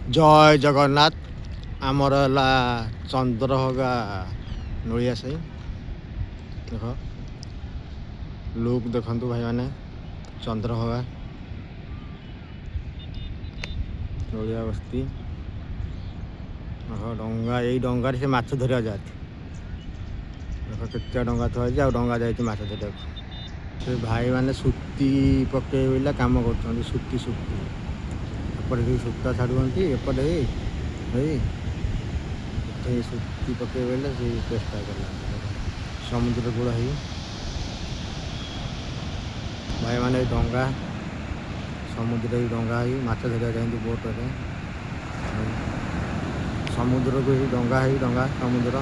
जय जगन्नाथ आमर है चंद्रभागा नड़िया साई देख लुक देखु भाई मैंने चंद्रभागा नड़िया बस्ती देख डंगा यही डंगार से माछ धरिया जाती देख केत डंगा थी आ डंगा जाती माछ धरिया से भाई मैंने सूती पकड़े बोला कम कर सूती सूती एपटे सूता छाड़ुंट एपटे सूती पकड़े बोले से चेष्टा कला समुद्र कूल है भाई मैंने डंगा समुद्र डंगा ही माछ धरिया जाती बोटे समुद्र को ही डंगा है डंगा समुद्र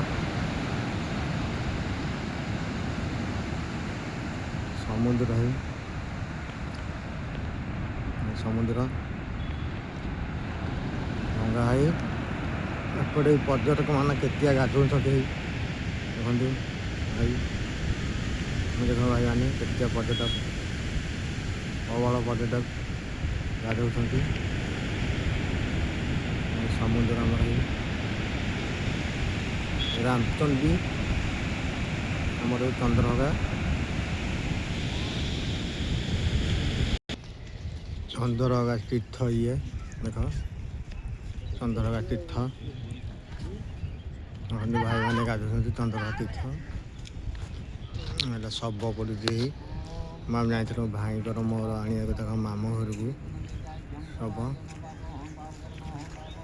समुद्र है समुद्र डंगा है एपटे पर्यटक मान के गाधौं देखते भाई देख भाई मैंने के पर्यटक प्रबल पर्यटक गाधौं समुद्र आमर रामचंडी आमर चंद्रभागा चंद्रभागा तीर्थ ये देख चंद्रभागा तीर्थ भाई मैंने गाधुं चंद्रभागा तीर्थ है शब पड़ी मैं जाइल भाई मोर आने देख मामू घर को शब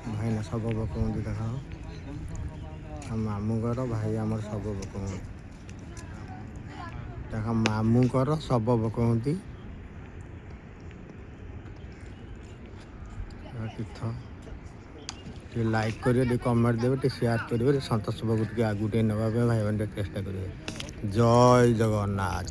भाई ना शब पकाऊँ देख मामू घर भाई आमर शब पकाऊँ देख मामू कर शब पकाऊँ तीर्थ टे लाइक करेंगे कमेंट देवे शेयर करेंगे सतोष बाबू टे आगू टे ना भाई मैंने चेष्टा करेंगे जय जगन्नाथ।